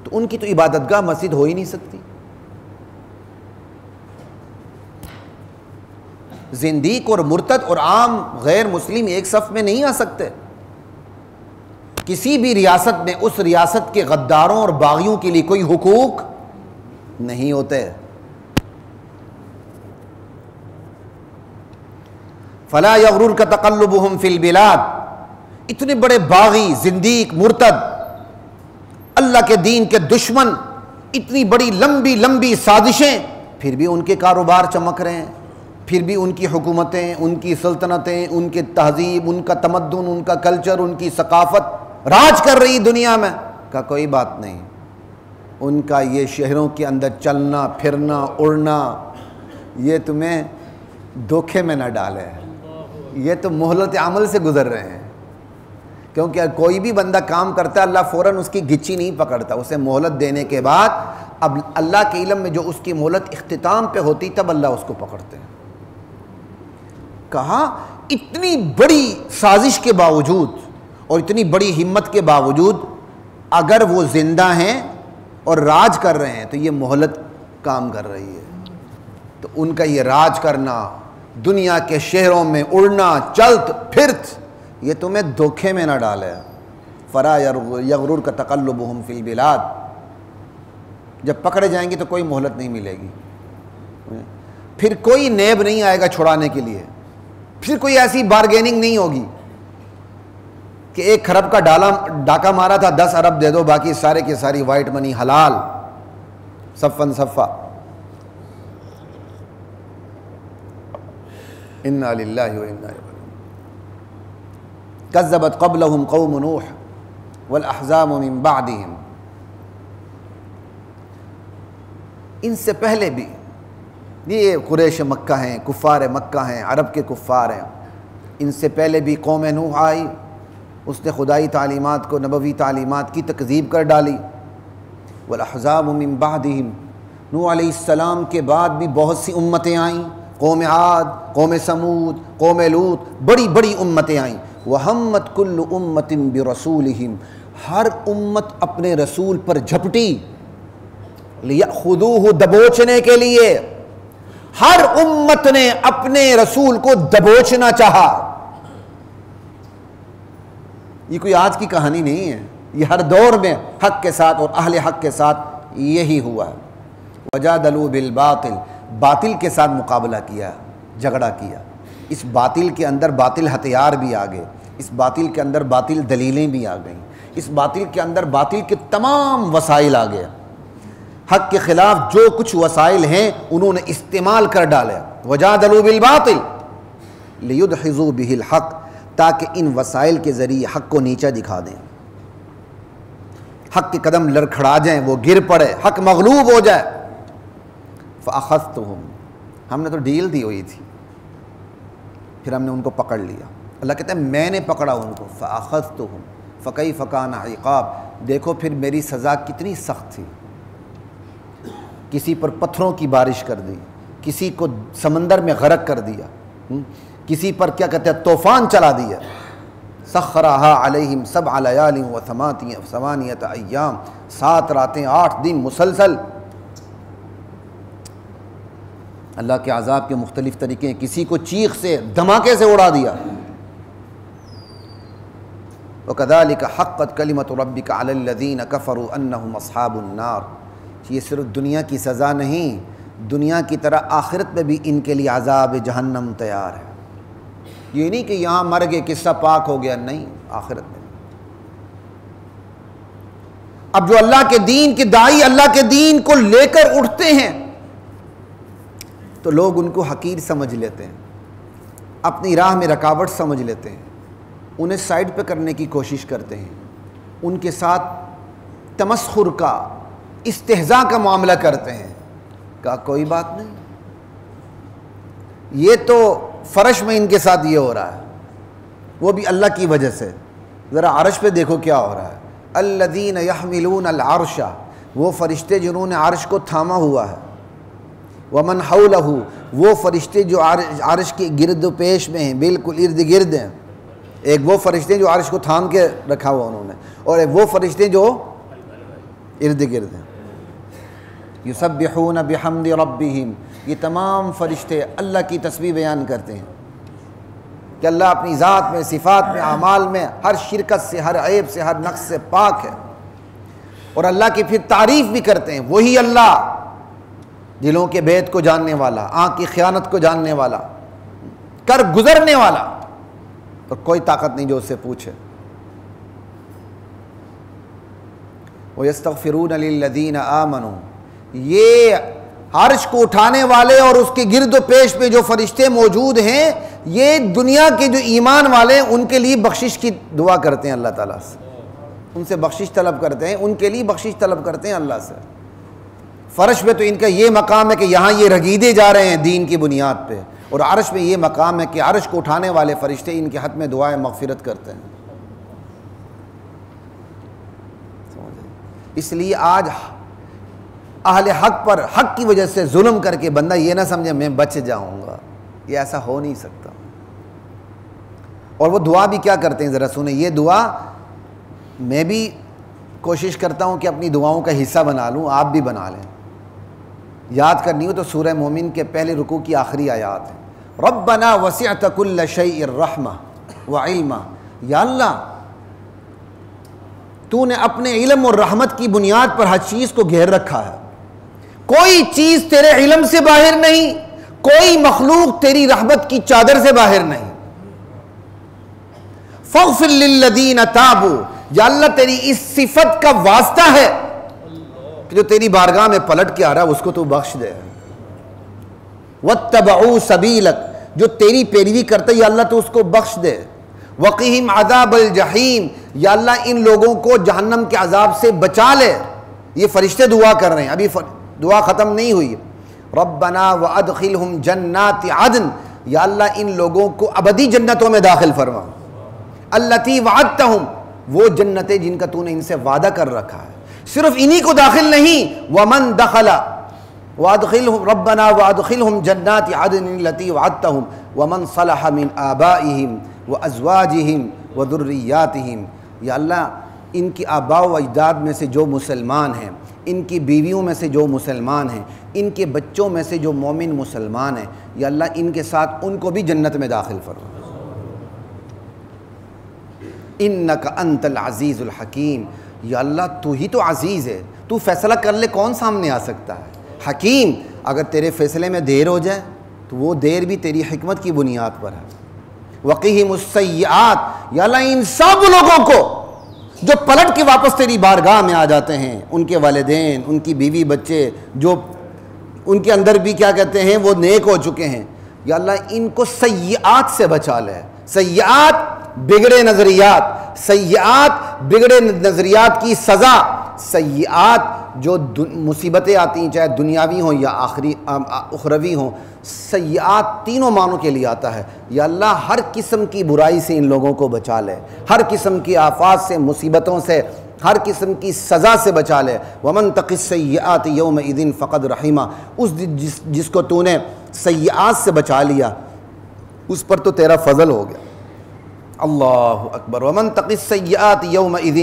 تو ان کی تو عبادت گاہ مسجد ہو ہی نہیں سکتی۔ زندیق اور مرتد اور عام غیر مسلم ایک صف میں نہیں آ سکتے۔ کسی بھی ریاست میں اس ریاست کے غداروں اور باغیوں کے لیے کوئی حقوق نہیں ہوتے۔ فلا یغررک تقلبهم فی البلاد، اتنے بڑے باغی، زندیق، مرتد، اللہ کے دین کے دشمن، اتنی بڑی لمبی لمبی سازشیں، پھر بھی ان کے کاروبار چمک رہے ہیں، پھر بھی ان کی حکومتیں، ان کی سلطنتیں، ان کی تہذیب، ان کا تمدن، ان کا کلچر، ان کی ثقافت راج کر رہی دنیا میں، کا کوئی بات نہیں۔ ان کا یہ شہروں کے اندر چلنا پھرنا اڑنا، یہ تمہیں دھوکے میں نہ ڈالے، یہ تو مہلت عمل سے گزر رہے ہیں، کیونکہ کوئی بھی بندہ کام کرتا ہے اللہ فوراً اس کی گچی نہیں پکڑتا، اسے مہلت دینے کے بعد اب اللہ کے علم میں جو اس کی مہلت اختتام پہ ہوتی تب اللہ اس کو پکڑتے ہیں۔ کہا اتنی بڑی سازش کے باوجود اور اتنی بڑی ہمت کے باوجود اگر وہ زندہ ہیں اور راج کر رہے ہیں تو یہ مہلت کام کر رہی ہے، تو ان کا یہ راج کرنا، دنیا کے شہروں میں اڑنا چلت پھرت، یہ تمہیں دھوکے میں نہ ڈالے۔ فلا یغررک تقلبهم فی البلاد، جب پکڑے جائیں گے تو کوئی مہلت نہیں ملے گی، پھر کوئی نیب نہیں آئے گا چھڑانے کے لیے، پھر کوئی ایسی بارگیننگ نہیں ہوگی کہ 1 خرب کا ڈاکہ مارا تھا 10 ارب دے دو، باقی سارے کی ساری وائٹ منی حلال، صفاً صفا۔ انا للہ و انا الیہ راجعون۔ کذبت قبلہم قوم نوح والاحزاب من بعدہم، ان سے پہلے بھی یہ قریش مکہ ہیں، کفار مکہ ہیں، عرب کے کفار ہیں، ان سے پہلے بھی قوم نوح آئی، اس نے خدائی تعلیمات کو، نبوی تعلیمات کی تکذیب کر ڈالی۔ والاحزاب من بعدہم، نوح علیہ السلام کے بعد بھی بہت سی امتیں آئیں، قوم عاد، قوم سمود، قوم لوط، بڑی بڑی امتیں آئیں۔ وہمت کل امت برسولہم، ہر امت اپنے رسول پر جھپٹی، لیأخذوہ، دبوچنے کے لیے، ہر امت نے اپنے رسول کو دبوچنا چاہا۔ یہ کوئی آج کی کہانی نہیں ہے، یہ ہر دور میں حق کے ساتھ اور اہل حق کے ساتھ یہی ہوا ہے۔ وجادلوا بالباطل، باطل کے ساتھ مقابلہ کیا، جھگڑا کیا، اس باطل کے اندر باطل ہتھیار بھی آ گئے، اس باطل کے اندر باطل دلیلیں بھی آ گئیں، اس باطل کے اندر باطل کے تمام وسائل آ گئے، حق کے خلاف جو کچھ وسائل ہیں انہوں نے استعمال کر ڈالے۔ وجادلوا بالباطل لیدحضوا بہ الحق، تاکہ ان وسائل کے ذریعے حق کو نیچا دکھا دیں، حق کے قدم لڑکھڑا جائیں، وہ گر پڑے، حق مغلوب ہو جائے۔ فاخذتهم، ہم نے تو ڈیل دی ہوئی تھی، پھر ہم نے ان کو پکڑ لیا۔ اللہ کہتا ہے میں نے پکڑا ان کو، فاخذتهم فکیف کان عقاب، دیکھو پھر میری سزا کتنی سخت تھی۔ کسی پر پتھروں کی بارش کر دی، کسی کو سمندر میں غرق کر دیا، کسی پر کیا کہتے ہیں طوفان چلا دیا۔ سخرها علیہم 7 لیال و 8 ایام، 7 راتیں 8 دن مسلسل۔ اللہ کے عذاب کے مختلف طریقے ہیں، کسی کو چیخ سے دھماکے سے اڑا دیا، وَكَذَلِكَ حَقَّتْ كَلِمَةُ رَبِّكَ عَلَى الَّذِينَ كَفَرُوا أَنَّهُمْ أَصْحَابُ النَّارِ. یہ صرف دنیا کی سزا نہیں، دنیا کی طرح آخرت میں بھی ان کے لیے عذاب جہنم تیار ہے. یہ نہیں کہ یہاں مر گئے قصہ پاک ہو گیا، نہیں، آخرت میں. اب جو اللہ کے دین کے داعی اللہ کے دین کو لے کر اٹھتے ہیں تو لوگ ان کو حقیر سمجھ لیتے ہیں، اپنی راہ میں رکاوٹ سمجھ لیتے ہیں، انہیں سائڈ پہ کرنے کی کوشش کرتے ہیں، ان کے ساتھ تمسخر کا، استہزاء کا معاملہ کرتے ہیں. کہا کوئی بات نہیں، یہ تو فرش میں ان کے ساتھ یہ ہو رہا ہے، وہ بھی اللہ کی وجہ سے. ذرا عرش پہ دیکھو کیا ہو رہا ہے. الذین یحملون العرش، وہ فرشتے جنہوں نے عرش کو تھاما ہوا ہے. ومن حولہ، وہ فرشتے جو عرش کے گرد و پیش میں ہیں، بالکل ارد گرد ہیں. ایک وہ فرشتے جو عرش کو تھام کے رکھا ہوا انہوں نے، اور ایک وہ فرشتے جو ارد گرد ہیں. یسبحون بحمد ربہم، یہ تمام فرشتے اللہ کی تسبیح بیان کرتے ہیں کہ اللہ اپنی ذات میں، صفات میں، اعمال میں ہر شرکت سے، ہر عیب سے، ہر نقص سے پاک ہے. اور اللہ کی پھر تعریف بھی کرتے ہیں، وہی اللہ دلوں کے بھید کو جاننے والا، آنکھ کی خیانت کو جاننے والا، کر گزرنے والا، اور کوئی طاقت نہیں جو اس سے پوچھے. وَيَسْتَغْفِرُونَ لِلَّذِينَ آمَنُوا، یہ عرش کو اٹھانے والے اور اس کے گرد و پیش پہ جو فرشتے موجود ہیں، یہ دنیا کے جو ایمان والے ہیں ان کے لیے بخشش کی دعا کرتے ہیں اللہ تعالیٰ سے، ان سے بخشش طلب کرتے ہیں، ان کے لیے بخشش طلب کرتے ہیں اللہ سے. فرش پہ تو ان کا یہ مقام ہے کہ یہاں یہ رگیدے جا رہے ہیں دین کی بنیاد پہ، اور عرش میں یہ مقام ہے کہ عرش کو اٹھانے والے فرشتے ان کے حق میں دعائیں مغفرت کرتے ہیں. اس لیے آج اہل حق پر حق کی وجہ سے ظلم کر کے بندہ یہ نہ سمجھے میں بچ جاؤں گا، یہ ایسا ہو نہیں سکتا. اور وہ دعا بھی کیا کرتے ہیں ذرا سنیں. یہ دعا میں بھی کوشش کرتا ہوں کہ اپنی دعاؤں کا حصہ بنا لوں، آپ بھی بنا لیں. یاد کرنی ہو تو سورہ مومن کے پہلے رکوع کی آخری آیات ہیں. ربنا وسعت کل شیء رحمہ وعلما، یا اللہ تو نے اپنے علم اور رحمت کی بنیاد پر ہر چیز کو گھیر رکھا ہے، کوئی چیز تیرے علم سے باہر نہیں، کوئی مخلوق تیری رحمت کی چادر سے باہر نہیں. فاغفر للذین تابوا، یا اللہ تیری اس صفت کا واسطہ ہے کہ جو تیری بارگاہ میں پلٹ کے آ رہا ہے اس کو تو بخش دے. واتبعوا سبیلک، جو تیری پیروی کرتا ہے یا اللہ تو اس کو بخش دے. وقہم عذاب الجحیم، یا اللہ ان لوگوں کو جہنم کے عذاب سے بچا لے. یہ فرشتے دعا کر رہے ہیں، ابھی دعا ختم نہیں ہوئی. ربنا وادخلہم جنات عدن، یا اللہ ان لوگوں کو ابدی جنتوں میں داخل فرما. التی وعدتہم، وہ جنتیں جن کا تو نے ان سے وعدہ کر رکھا ہے. صرف انہی کو داخل نہیں، ومن دخل وادخلہم ربنا وادخلہم جنات عدن التی وعدتہم ومن صلح من آبائہم وازواجہم وذریاتہم، یا اللہ ان کی آباء و اجداد میں سے جو مسلمان ہیں، ان کی بیویوں میں سے جو مسلمان ہیں، ان کے بچوں میں سے جو مومن مسلمان ہیں، یا اللہ ان کے ساتھ ان کو بھی جنت میں داخل فرما. انک انت العزیز الحکیم، یا اللہ تو ہی تو عزیز ہے، تو فیصلہ کر لے کون سامنے آ سکتا ہے. حکیم، اگر تیرے فیصلے میں دیر ہو جائے تو وہ دیر بھی تیری حکمت کی بنیاد پر ہے. وقہم السیئات، یا اللہ ان سب لوگوں کو جو پلٹ کے واپس تیری بارگاہ میں آ جاتے ہیں، ان کے والدین، ان کی بیوی بچے جو ان کے اندر بھی کیا کہتے ہیں وہ نیک ہو چکے ہیں، یا اللہ ان کو سیئات سے بچا لے. سیئات بگڑے نظریات، سیئات بگڑے نظریات کی سزا، سیئات جو مصیبتیں آتی ہیں چاہے دنیاوی ہوں یا اخروی ہوں، سیئات تینوں معنوں کے لیے آتا ہے. یا اللہ ہر قسم کی برائی سے ان لوگوں کو بچا لے، ہر قسم کی آفات سے، مصیبتوں سے، ہر قسم کی سزا سے بچا لے. ومن تق السیئات یومئذ فقد رحمہ، اس جس کو تو نے سیئات سے بچا لیا اس پر تو تیرا فضل ہو گیا. اللہ اکبر. ومن تق السیئات یومئذ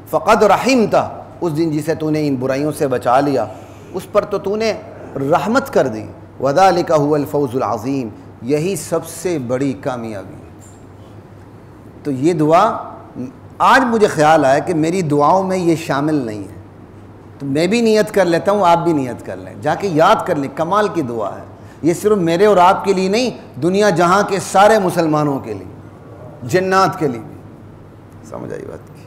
فقد رحمتہ، اس دن جسے تو نے ان برائیوں سے بچا لیا اس پر تو نے رحمت کر دی. وذالک هو الفوز العظیم، یہی سب سے بڑی کامیابی ہے. تو یہ دعا آج مجھے خیال آیا کہ میری دعاؤں میں یہ شامل نہیں ہے، تو میں بھی نیت کر لیتا ہوں، آپ بھی نیت کر لیں، جا کے یاد کر لیں، کمال کی دعا ہے یہ، صرف میرے اور آپ کے لیے نہیں، دنیا جہاں کے سارے مسلمانوں کے لیے، جنات کے لیے بھی۔ سمجھ آئی بات کی؟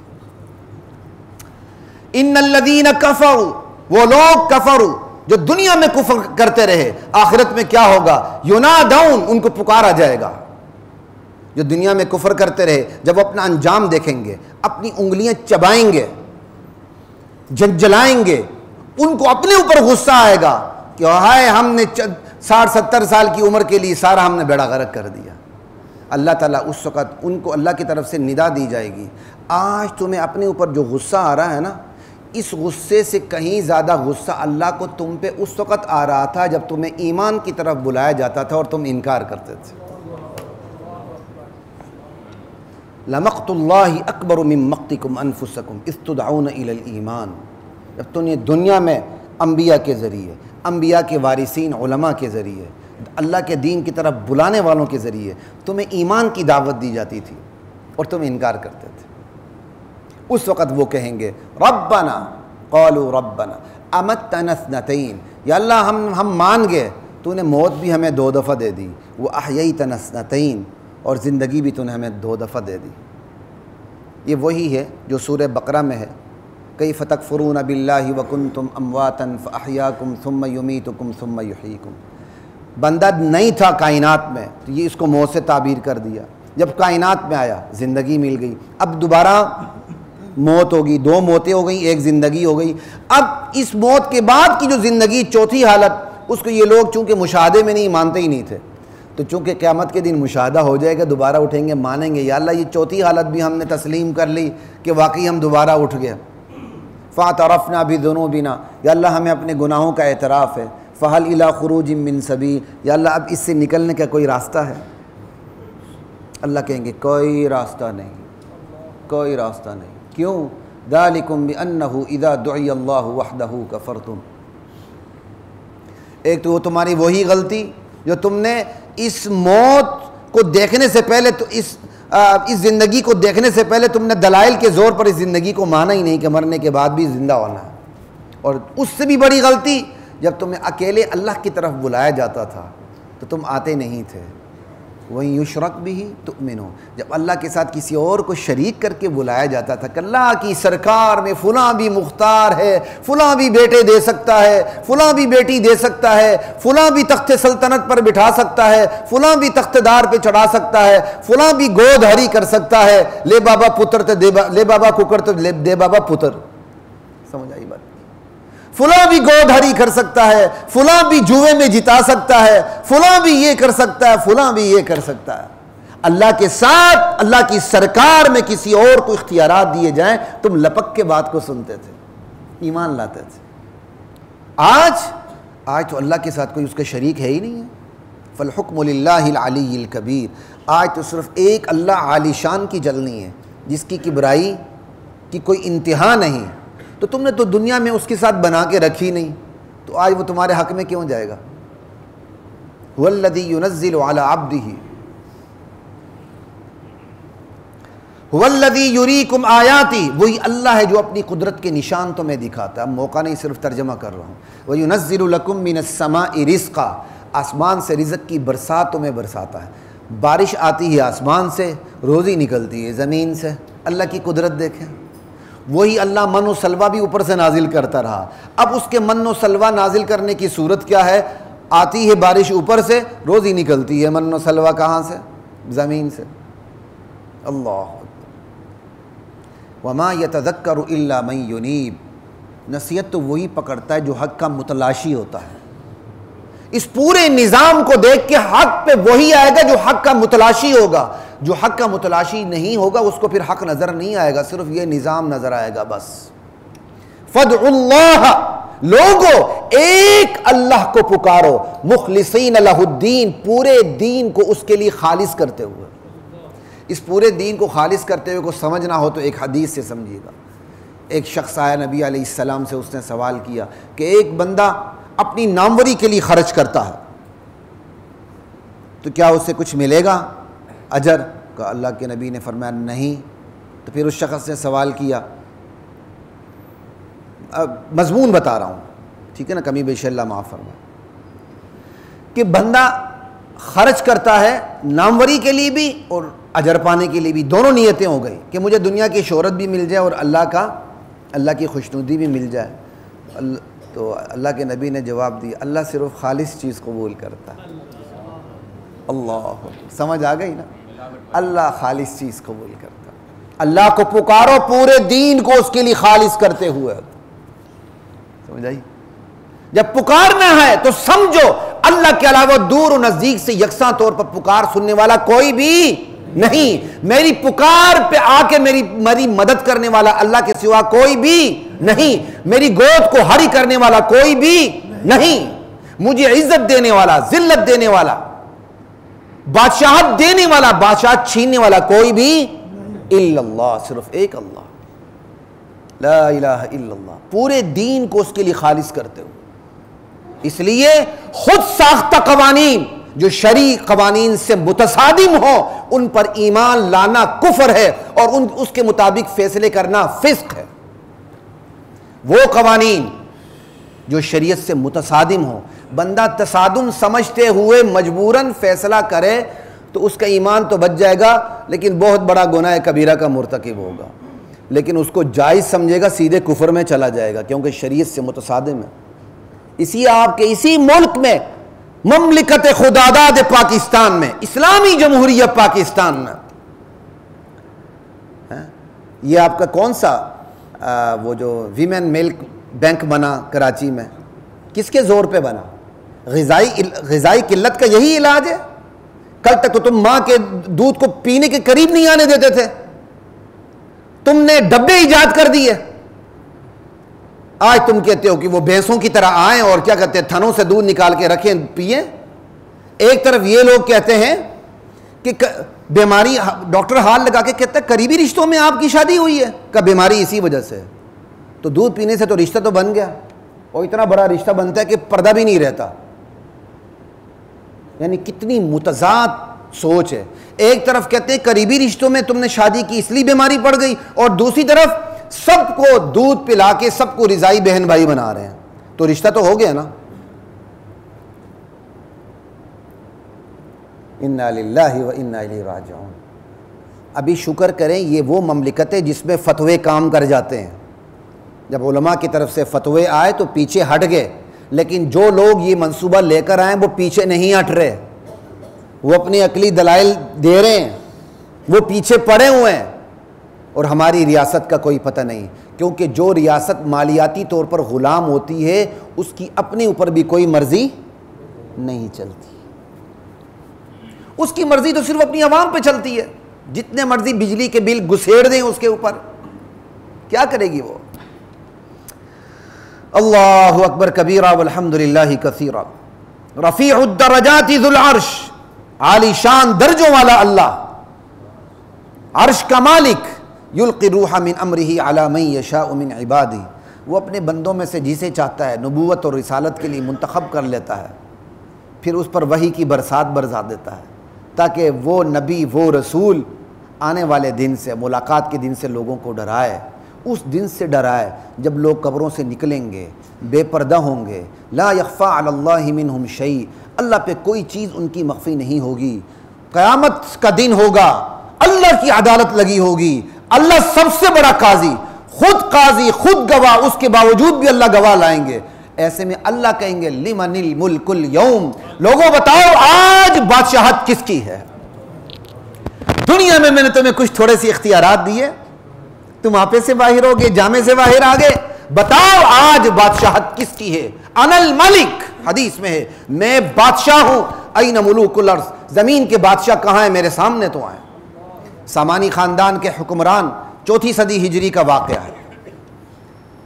ان الذین کفروا، وہ لوگ کفروا جو دنیا میں کفر کرتے رہے، آخرت میں کیا ہوگا؟ ینادون، ان کو پکارا جائے گا۔ جو دنیا میں کفر کرتے رہے، جب وہ اپنا انجام دیکھیں گے، اپنی انگلیاں چبائیں گے، جلائیں گے، ان کو اپنے اوپر غصہ آئے گا کہ ہائے ہم نے 60-70 سال کی عمر کے لیے سارا ہم نے بیڑا غرق کر دیا۔ اللہ تعالیٰ اس وقت ان کو اللہ کی طرف سے ندا دی جائے گی، آج تمہیں اپنے اوپر جو غصہ آ رہا ہے نا، اس غصے سے کہیں زیادہ غصہ اللہ کو تم پہ اس وقت آ رہا تھا جب تمہیں ایمان کی طرف بلایا جاتا تھا اور تم انکار کرتے تھے۔ لَمَقْتُ اللَّهِ أَكْبَرُ مِن مَقْتِكُمْ أَنفُسَكُمْ إِذْ تُدْعَوْنَ إِلَى الْإِيمَانِ، جب تم نے دنیا میں انبیاء کے ذریعے، انبیاء کے وارثین علماء کے ذریعے، اللہ کے دین کی طرف بلانے والوں کے ذریعے تمہیں ایمان کی دعوت دی جاتی تھی اور تم انکار کرتے تھے، اس وقت وہ کہیں گے ربنا، قالوا ربنا امتنا اثنتین، یا اللہ ہم مان گئے، تو نے موت بھی ہمیں 2 دفعہ دے دی، واحییتنا اثنتین، اور زندگی بھی تو نے ہمیں 2 دفعہ دے دی۔ یہ وہی ہے جو سورہ بقرہ میں ہے، کیف تکفرون باللہ وکنتم امواتا فاحیاکم ثم یمیتکم ثم یحییکم۔ بندہ نہیں تھا کائنات میں تو یہ اس کو موت سے تعبیر کر دیا، جب کائنات میں آیا زندگی مل گئی، اب دوبارہ موت ہوگی، 2 موتیں ہو گئیں، 1 زندگی ہو گئی، اب اس موت کے بعد کی جو زندگی، چوتھی حالت، اس کو یہ لوگ چونکہ مشاہدے میں نہیں مانتے ہی نہیں تھے، تو چونکہ قیامت کے دن مشاہدہ ہو جائے گا، دوبارہ اٹھیں گے، مانیں گے، یا اللہ یہ چوتھی حالت بھی ہم نے تسلیم کر لی کہ واقعی ہم دوبارہ اٹھ گئے۔ فاعترفنا بذنوبنا، یا اللہ ہمیں اپنے گناہوں کا اعتراف ہے، فہل الی خروج من سبیل، یا اللہ اب اس سے نکلنے کا کوئی راستہ ہے؟ اللہ کہیں گے کوئی راستہ نہیں، کوئی راستہ نہیں۔ کیوں؟ ذالکم بانہ اذا دعی اللہ وحدہ کفرتم، ایک تو وہ تمہاری وہی غلطی جو تم نے اس موت کو دیکھنے سے پہلے، تو اس زندگی کو دیکھنے سے پہلے تم نے دلائل کے زور پر اس زندگی کو مانا ہی نہیں کہ مرنے کے بعد بھی زندہ ہونا ہے، اور اس سے بھی بڑی غلطی جب تمہیں اکیلے اللہ کی طرف بلایا جاتا تھا تو تم آتے نہیں تھے۔ وَإِن يُشْرَكْ بِهِ تُؤْمِنُوا، جب اللہ کے ساتھ کسی اور کو شریک کر کے بلایا جاتا تھا کہ اللہ کی سرکار میں فلاں بھی مختار ہے، فلاں بھی بیٹے دے سکتا ہے، فلاں بھی بیٹی دے سکتا ہے، فلاں بھی تخت سلطنت پر بٹھا سکتا ہے، فلاں بھی تخت دار پہ چڑھا سکتا ہے، فلاں بھی گود ہری کر سکتا ہے، لے بابا پتر تو لے بابا ککر تو دے بابا پتر۔ سمجھ آئی بات؟ فلاں بھی گود ہری کر سکتا ہے، فلاں بھی جوئے میں جتا سکتا ہے، فلاں بھی یہ کر سکتا ہے، فلاں بھی یہ کر سکتا ہے۔ اللہ کے ساتھ اللہ کی سرکار میں کسی اور کو اختیارات دیے جائیں، تم لپک کے بات کو سنتے تھے، ایمان لاتے تھے۔ آج تو اللہ کے ساتھ کوئی اس کا شریک ہے ہی نہیں ہے۔ فالحکم للہ العلی الکبیر، آج تو صرف ایک اللہ عالی شان کی جلنی ہے جس کی کبرائی کی کوئی انتہا نہیں، تو تم نے تو دنیا میں اس کے ساتھ بنا کے رکھی نہیں، تو آج وہ تمہارے حق میں کیوں جائے گا؟ هو الذی ينزل على عبده، هو الذی یریکم آیاتی، وہی اللہ ہے جو اپنی قدرت کے نشان تمہیں دکھاتا ہے۔ اب موقع نہیں، صرف ترجمہ کر رہا ہوں۔ وَيُنَزِّلُ لَكُم مِّنَ السَّمَاءِ رِزْقًا، آسمان سے رزق کی برسات تمہیں برساتا ہے، بارش آتی ہے آسمان سے، روزی نکلتی ہے زمین سے۔ اللہ کی قدرت دیکھیں، وہی اللہ من و سلوہ بھی اوپر سے نازل کرتا رہا۔ اب اس کے من و سلوہ نازل کرنے کی صورت کیا ہے؟ آتی ہے بارش اوپر سے، روزی نکلتی ہے، من و سلوہ کہاں سے؟ زمین سے۔ اللہ وما یتذکر الا من ینیب، نصیحت تو وہی پکڑتا ہے جو حق کا متلاشی ہوتا ہے۔ اس پورے نظام کو دیکھ کے حق پہ وہی آئے گا جو حق کا متلاشی ہوگا، جو حق کا متلاشی نہیں ہوگا اس کو پھر حق نظر نہیں آئے گا، صرف یہ نظام نظر آئے گا بس۔ فادعوا اللہ، لوگو ایک اللہ کو پکارو، مخلصین لہ الدین، پورے دین کو اس کے لیے خالص کرتے ہوئے۔ اس پورے دین کو خالص کرتے ہوئے کو سمجھنا ہو تو ایک حدیث سے سمجھیے گا۔ ایک شخص آیا نبی علیہ السلام سے، اس نے سوال کیا کہ ایک بندہ اپنی ناموری کے لیے خرچ کرتا ہے تو کیا اس سے کچھ ملے گا اجر؟ کہ اللہ کے نبی نے فرمایا نہیں۔ تو تو پھر اس شخص نے سوال کیا، اب مضمون بتا رہا ہوں، ٹھیک ہے نا، کمی بیشی اللہ معاف فرمائے، کہ بندہ خرچ کرتا ہے ناموری کے لیے بھی اور اجر پانے کے لیے بھی، دونوں نیتیں ہو گئی کہ مجھے دنیا کی شہرت بھی مل جائے اور اللہ کی خوشنودی بھی مل جائے۔ تو اللہ کے نبی نے جواب دیا، اللہ صرف خالص چیز قبول کرتا ہے۔ اللہ سمجھ آ گئی نا، اللہ خالص چیز قبول کرتا ہے۔ اللہ کو پکارو پورے دین کو اس کے لیے خالص کرتے ہوئے، سمجھ آئی؟ جب پکارنا ہے تو سمجھو اللہ کے علاوہ دور و نزدیک سے یکساں طور پر پکار سننے والا کوئی بھی نہیں، میری پکار پہ آ کے میری مدد کرنے والا اللہ کے سوا کوئی بھی نہیں، میری گود کو ہری کرنے والا کوئی بھی نہیں، مجھے عزت دینے والا، ذلت دینے والا، بادشاہت دینے والا، بادشاہت چھیننے والا کوئی بھی الا اللہ، صرف ایک اللہ، لا الہ الا اللہ، پورے دین کو اس کے لیے خالص کرتے ہو۔ اس لیے خود ساختہ قوانین جو شرعی قوانین سے متصادم ہو ان پر ایمان لانا کفر ہے اور اس کے مطابق فیصلے کرنا فسق ہے۔ وہ قوانین جو شریعت سے متصادم ہو، بندہ تصادم سمجھتے ہوئے مجبوراً فیصلہ کرے تو اس کا ایمان تو بچ جائے گا لیکن بہت بڑا گناہ کبیرہ کا مرتکب ہوگا، لیکن اس کو جائز سمجھے گا سیدھے کفر میں چلا جائے گا کیونکہ شریعت سے متصادم ہے۔ اسی آپ کے اسی ملک میں، مملکت خداداد پاکستان میں، اسلامی جمہوریہ پاکستان میں، یہ آپ کا کون سا وہ جو ویمن ملک بینک بنا کراچی میں، کس کے زور پہ بنا؟ غذائی قلت کا یہی علاج ہے؟ کل تک تو تم ماں کے دودھ کو پینے کے قریب نہیں آنے دیتے تھے، تم نے ڈبے ایجاد کر دیے، آج تم کہتے ہو کہ وہ بھینسوں کی طرح آئیں اور کیا کہتے ہیں تھنوں سے دودھ نکال کے رکھیں پئیں۔ ایک طرف یہ لوگ کہتے ہیں کہ بیماری، ڈاکٹر ہاتھ لگا کے کہتا ہے قریبی رشتوں میں آپ کی شادی ہوئی ہے، کہ بیماری اسی وجہ سے، تو دودھ پینے سے تو رشتہ تو بن گیا، اور اتنا بڑا رشتہ بنتا ہے کہ پردہ بھی نہیں رہتا۔ یعنی کتنی متضاد سوچ ہے، ایک طرف کہتے ہیں قریبی رشتوں میں تم نے شادی کی اس لیے بیماری پڑ گئی، اور دوسری طرف سب کو دودھ پلا کے سب کو رضائی بہن بھائی بنا رہے ہیں، تو رشتہ تو ہو گیا نا۔ انا للہ و انا الیہ راجعون۔ ابھی شکر کریں یہ وہ مملکت ہے جس میں فتوے کام کر جاتے ہیں، جب علماء کی طرف سے فتوے آئے تو پیچھے ہٹ گئے، لیکن جو لوگ یہ منصوبہ لے کر آئیں وہ پیچھے نہیں ہٹ رہے، وہ اپنی عقلی دلائل دے رہے ہیں، وہ پیچھے پڑے ہوئے ہیں، اور ہماری ریاست کا کوئی پتہ نہیں، کیونکہ جو ریاست مالیاتی طور پر غلام ہوتی ہے اس کی اپنے اوپر بھی کوئی مرضی نہیں چلتی، اس کی مرضی تو صرف اپنی عوام پہ چلتی ہے، جتنے مرضی بجلی کے بل گھسیڑ دیں اس کے اوپر، کیا کرے گی وہ؟ اللہ اکبر کبیرہ والحمد للہ کثیرہ۔ رفیع الدرجات ذو العرش، عالی شان درجوں والا اللہ، عرش کا مالک، یلقی الروح من امرہ علی من یشاء من عبادہ، وہ اپنے بندوں میں سے جسے چاہتا ہے نبوت اور رسالت کے لیے منتخب کر لیتا ہے، پھر اس پر وحی کی برسات برسا دیتا ہے تاکہ وہ نبی، وہ رسول آنے والے دن سے، ملاقات کے دن سے لوگوں کو ڈرائے، اس دن سے ڈرائے جب لوگ قبروں سے نکلیں گے، بے پردہ ہوں گے، لا یخفی علی اللہ منہم شیء، اللہ پہ کوئی چیز ان کی مخفی نہیں ہوگی، قیامت کا دن ہوگا، اللہ کی عدالت لگی ہوگی، اللہ سب سے بڑا قاضی، خود گواہ، اس کے باوجود بھی اللہ گواہ لائیں گے، ایسے میں اللہ کہیں گے لمن الملک اليوم، لوگوں بتاؤ آج بادشاہت کس کی ہے؟ دنیا میں میں نے تمہیں کچھ تھوڑے سی اختیارات دیے، تم آپے سے باہر ہوگے، جامے سے باہر آگے، بتاؤ آج بادشاہت کس کی ہے؟ انا الملک، حدیث میں ہے میں بادشاہ ہوں، این ملوک الارض، زمین کے بادشاہ کہاں ہیں؟ میرے سامنے تو آئیں۔ سامانی خاندان کے حکمران 4 صدی ہجری کا واقعہ ہے،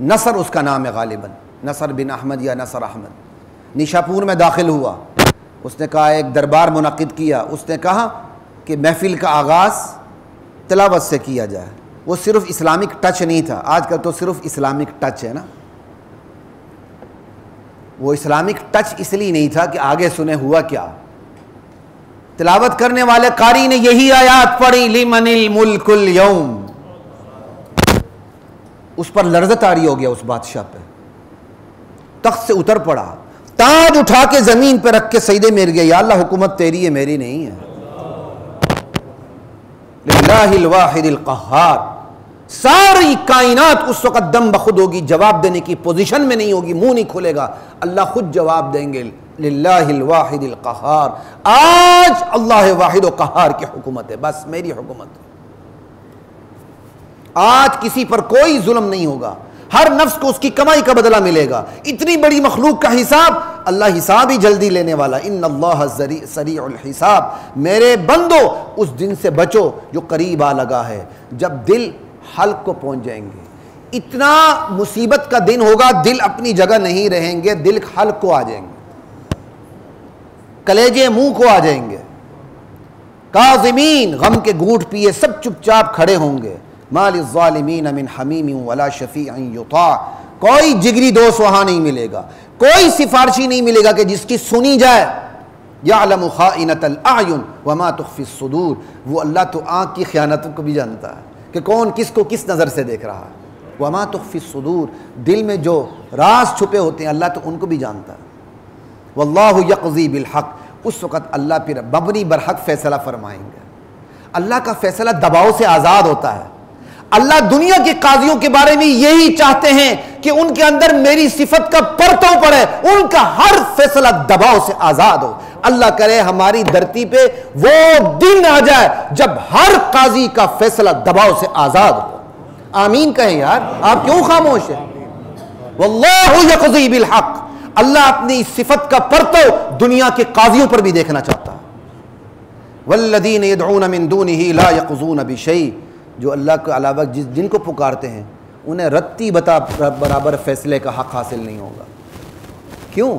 نصر اس کا نام ہے، غالباً نصر بن احمد یا نصر احمد، نیشاپور میں داخل ہوا، اس نے کہا ایک دربار منعقد کیا، اس نے کہا کہ محفل کا آغاز تلاوت سے کیا جائے، وہ صرف اسلامک ٹچ نہیں تھا، آج کل تو صرف اسلامک ٹچ ہے نا، وہ اسلامک ٹچ اس لیے نہیں تھا کہ آگے سنے ہوا کیا، تلاوت کرنے والے قاری نے یہی آیات پڑھی لمن الملک اليوم، اس پر لرزہ طاری ہو گیا اس بادشاہ پہ، تخت سے اتر پڑا، تاج اٹھا کے زمین پہ رکھ کے سجدے میں گر گیا، یا اللہ حکومت تیری ہے میری نہیں ہے، للہ الواحد القہار۔ ساری کائنات اس وقت دم بخود ہوگی، جواب دینے کی پوزیشن میں نہیں ہوگی، منہ نہیں کھلے گا، اللہ خود جواب دیں گے، للہ الواحد القہار۔ آج اللہ واحد و قہار کی حکومت ہے، بس میری حکومت ہے۔ آج کسی پر کوئی ظلم نہیں ہوگا، ہر نفس کو اس کی کمائی کا بدلہ ملے گا۔ اتنی بڑی مخلوق کا حساب، اللہ حساب ہی جلدی لینے والا، ان اللہ سریع الحساب۔ میرے بندو اس دن سے بچو جو قریب آ لگا ہے، جب دل حلق کو پہنچ جائیں گے، اتنا مصیبت کا دن ہوگا، دل اپنی جگہ نہیں رہیں گے، دل حلق کو آ جائیں گے، کلیجے منہ کو آ جائیں گے، کاظمین غم کے گھونٹ پیے سب چپ چاپ کھڑے ہوں گے، ما للظالمین من حمیم ولا شفیع یطاع۔ کوئی جگری دوست وہاں نہیں ملے گا، کوئی سفارشی نہیں ملے گا کہ جس کی سنی جائے۔ یعلم خائنۃ الاعین وما تخفی الصدور، وہ اللہ تو آنکھ کی خیانتوں کو بھی جانتا ہے کہ کون کس کو کس نظر سے دیکھ رہا ہے۔ وما تخفی الصدور، دل میں جو راز چھپے ہوتے ہیں اللہ تو ان کو بھی جانتا ہے۔ واللہ یقضی بالحق، اس وقت اللہ پھر مبنی برحق فیصلہ فرمائیں گے۔ اللہ کا فیصلہ دباؤ سے آزاد ہوتا ہے۔ اللہ دنیا کے قاضیوں کے بارے میں یہی چاہتے ہیں کہ ان کے اندر میری صفت کا پرتو پڑے، ان کا ہر فیصلہ دباؤ سے آزاد ہو۔ اللہ کرے ہماری دھرتی پہ وہ دن آ جائے جب ہر قاضی کا فیصلہ دباؤ سے آزاد ہو۔ آمین کہیں یار، آپ کیوں خاموش ہیں؟ واللہ یقضی بالحق، اللہ اپنی صفت کا پرتو دنیا کے قاضیوں پر بھی دیکھنا چاہتا ہے۔ والذین یدعون من دونہ لا یقضون بشیء، جو اللہ کے علاوہ جن کو پکارتے ہیں انہیں رتی برابر فیصلے کا حق حاصل نہیں ہوگا۔ کیوں؟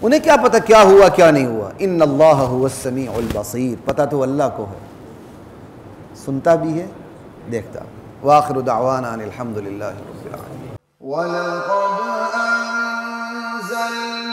انہیں کیا پتہ کیا ہوا کیا نہیں ہوا۔ ان اللہ هو السمیع البصیر، پتہ تو اللہ کو ہے، سنتا بھی ہے دیکھتا۔ وآخر دعوانا ان الحمد للہ رب العالمین۔ وَلَقَدْ أَنزَلْنَا